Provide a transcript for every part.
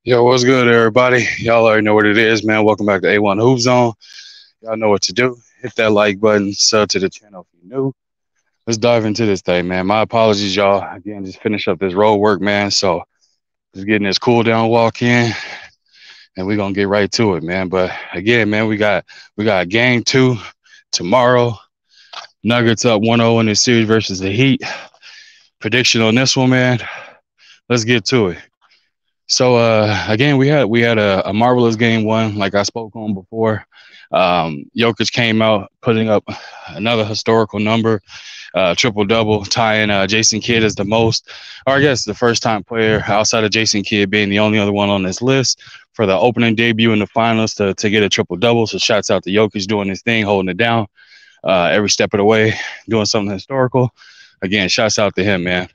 Yo, what's good, everybody? Y'all already know what it is, man. Welcome back to A1 Hoop Zone. Y'all know what to do. Hit that like button, sub to the channel if you're new. Let's dive into this thing, man. My apologies, y'all. Again, just finish up this road work, man. So just getting this cool down walk in, and we're gonna get right to it, man. But again, man, we got game two tomorrow. Nuggets up 1-0 in this series versus the Heat. Prediction on this one, man. Let's get to it. So again, we had a marvelous game one, like I spoke on before. Jokic came out putting up another historical number, triple double, tying Jason Kidd as the most, or I guess the first time player outside of Jason Kidd being the only other one on this list for the opening debut in the finals to get a triple double. So shouts out to Jokic doing his thing, holding it down every step of the way, doing something historical. Again, shouts out to him, man.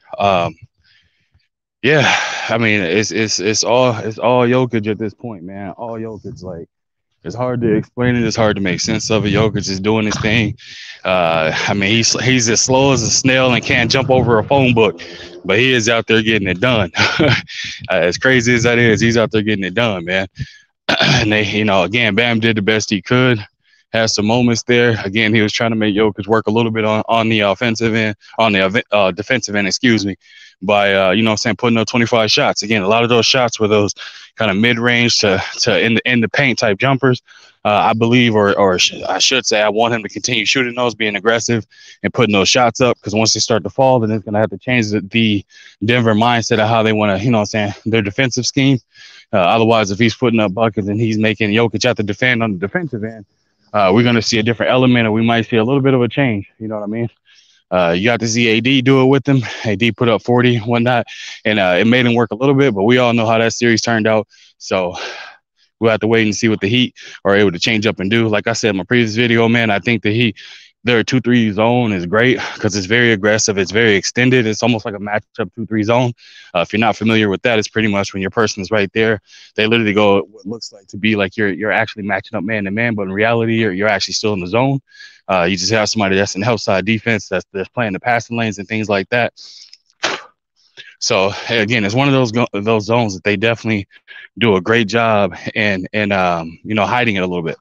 Yeah, I mean it's all Jokic at this point, man. All Jokic, like it's hard to explain it. It's hard to make sense of it. Jokic is doing his thing. I mean he's as slow as a snail and can't jump over a phone book, but he is out there getting it done. As crazy as that is, he's out there getting it done, man. And they, again, Bam did the best he could. Had some moments there. Again, he was trying to make Jokic work a little bit on the offensive end, on the defensive end, excuse me, by putting up 25 shots. Again, a lot of those shots were those kind of mid-range to in the paint type jumpers. I believe, or I should say, I want him to continue shooting those, being aggressive, and putting those shots up. Because once they start to fall, then it's going to have to change the Denver mindset of how they want to, their defensive scheme. Otherwise, if he's putting up buckets and he's making Jokic have to defend on the defensive end, we're going to see a different element, and we might see a little bit of a change. You know what I mean? You got to see AD do it with him. AD put up 40 one night, and it made him work a little bit, but we all know how that series turned out. So we'll have to wait and see what the Heat are able to change up and do. Like I said in my previous video, man, I think the Heat, their 2-3 zone is great because it's very aggressive. It's very extended. It's almost like a matchup 2-3 zone. If you're not familiar with that, it's pretty much when your person is right there, they literally go what looks like to be like you're actually matching up man to man, but in reality, you're actually still in the zone. You just have somebody that's in help side defense that's playing the passing lanes and things like that. So again, it's one of those zones that they definitely do a great job in hiding it a little bit.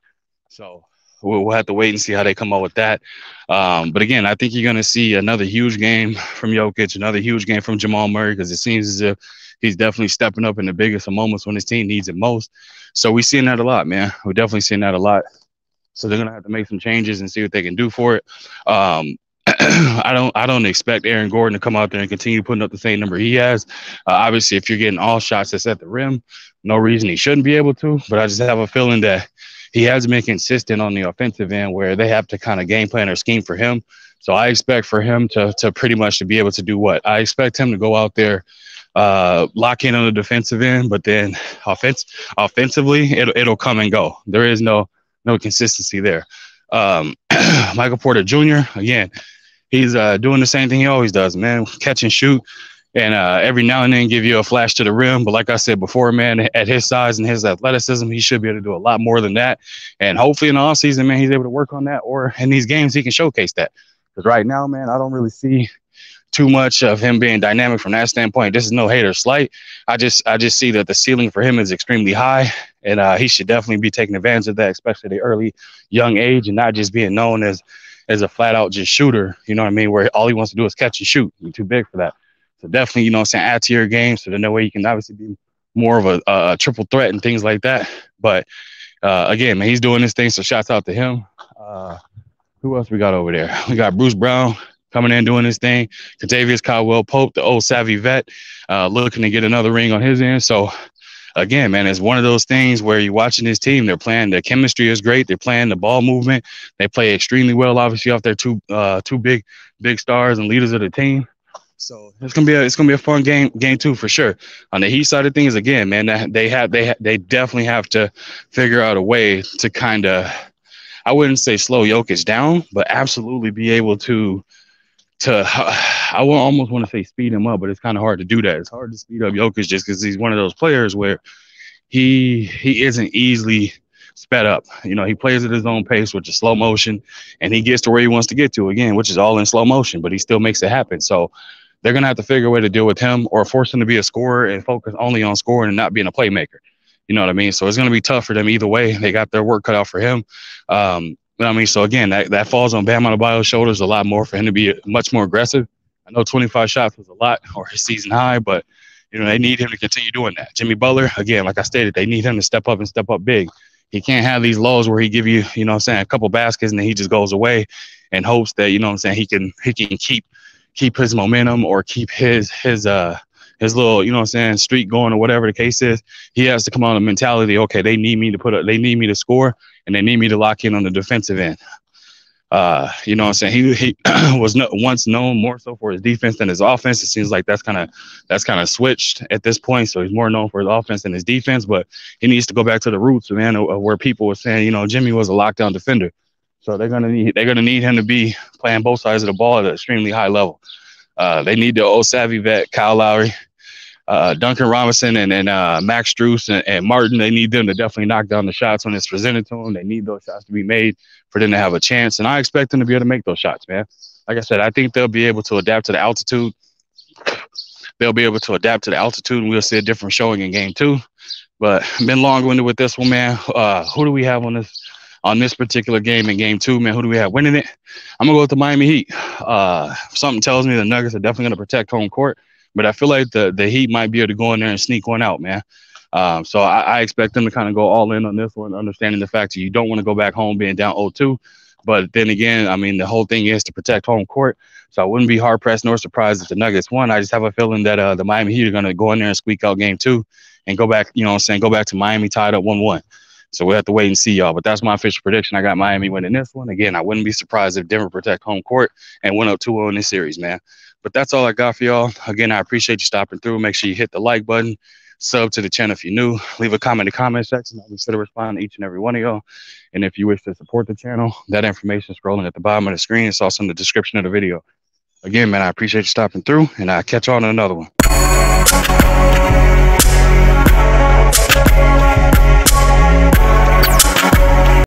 So we'll have to wait and see how they come up with that. But again, I think you're going to see another huge game from Jokic, another huge game from Jamal Murray, because it seems as if he's definitely stepping up in the biggest of moments when his team needs it most. So we're seeing that a lot, man. We're definitely seeing that a lot. So they're going to have to make some changes and see what they can do for it. I don't expect Aaron Gordon to come out there and continue putting up the same number he has. Obviously, if you're getting all shots that's at the rim, no reason he shouldn't be able to. But I just have a feeling that he has been consistent on the offensive end where they have to kind of game plan or scheme for him. So I expect for him to pretty much to be able to do what? I expect him to go out there, lock in on the defensive end, but then offensively, it'll come and go. There is no consistency there. Michael Porter Jr., again, he's doing the same thing he always does, man. Catch and shoot, and every now and then give you a flash to the rim. But like I said before, man, at his size and his athleticism, he should be able to do a lot more than that. And hopefully in the offseason, man, he's able to work on that, or in these games he can showcase that. Because right now, man, I don't really see too much of him being dynamic from that standpoint. This is no hate or slight. I just see that the ceiling for him is extremely high, and he should definitely be taking advantage of that, especially at the early young age, and not just being known as a flat out just shooter. You know what I mean? Where all he wants to do is catch and shoot. He's too big for that. So definitely, add to your game so that no way you can obviously be more of a triple threat and things like that. But again, man, he's doing this thing. So shouts out to him. Who else we got over there? We got Bruce Brown coming in doing his thing. Kentavious Caldwell-Pope, the old savvy vet, looking to get another ring on his end. So again, man, it's one of those things where you're watching this team. They're playing. Their chemistry is great. They're playing the ball movement. They play extremely well, obviously, off their two big stars and leaders of the team. So it's gonna be a fun game two for sure. On the Heat side of things, again, man, they definitely have to figure out a way to kind of, I wouldn't say slow Jokic down, but absolutely be able to I will almost want to say speed him up, but it's kind of hard to do that. It's hard to speed up Jokic just because he's one of those players where he isn't easily sped up. He plays at his own pace, which is slow motion, and he gets to where he wants to get to again, which is all in slow motion, but he still makes it happen. So they're going to have to figure a way to deal with him or force him to be a scorer and focus only on scoring and not being a playmaker. You know what I mean? So it's going to be tough for them either way. They got their work cut out for him. I mean, so again, that falls on Bam Adebayo's shoulders a lot more for him to be much more aggressive. I know 25 shots was a lot or his season high, but they need him to continue doing that. Jimmy Butler, again, like I stated, they need him to step up and step up big. He can't have these lows where he give you, a couple baskets and then he just goes away and hopes that, he can keep his momentum or keep his little, streak going or whatever the case is. He has to come on a mentality, okay, they need me to score and they need me to lock in on the defensive end. He was once known more so for his defense than his offense. It seems like that's kind of switched at this point. So he's more known for his offense than his defense, but he needs to go back to the roots, man, where people were saying, Jimmy was a lockdown defender. So they're gonna need him to be playing both sides of the ball at an extremely high level. They need the old savvy vet, Kyle Lowry, Duncan Robinson, and Max Strus and Martin. They need them to definitely knock down the shots when it's presented to them. They need those shots to be made for them to have a chance, and I expect them to be able to make those shots, man. Like I said, I think they'll be able to adapt to the altitude. And we'll see a different showing in game 2. But been long-winded with this one, man. Who do we have on this particular game in game 2, man? Who do we have winning it? I'm going to go with the Miami Heat. Something tells me the Nuggets are definitely going to protect home court, but I feel like the Heat might be able to go in there and sneak one out, man. So I expect them to kind of go all in on this one, understanding the fact that you don't want to go back home being down 0-2. But then again, I mean, the whole thing is to protect home court. So I wouldn't be hard-pressed nor surprised if the Nuggets won. I just have a feeling that the Miami Heat are going to go in there and squeak out game 2 and go back, go back to Miami tied up 1-1. So we'll have to wait and see, y'all. But that's my official prediction. I got Miami winning this one. Again, I wouldn't be surprised if Denver protect home court and went up 2-0 in this series, man. But that's all I got for y'all. Again, I appreciate you stopping through. Make sure you hit the like button. Sub to the channel if you're new. Leave a comment in the comment section. I'll consider responding to each and every one of y'all. And if you wish to support the channel, that information is scrolling at the bottom of the screen. It's also in the description of the video. Again, man, I appreciate you stopping through, and I'll catch you on another one.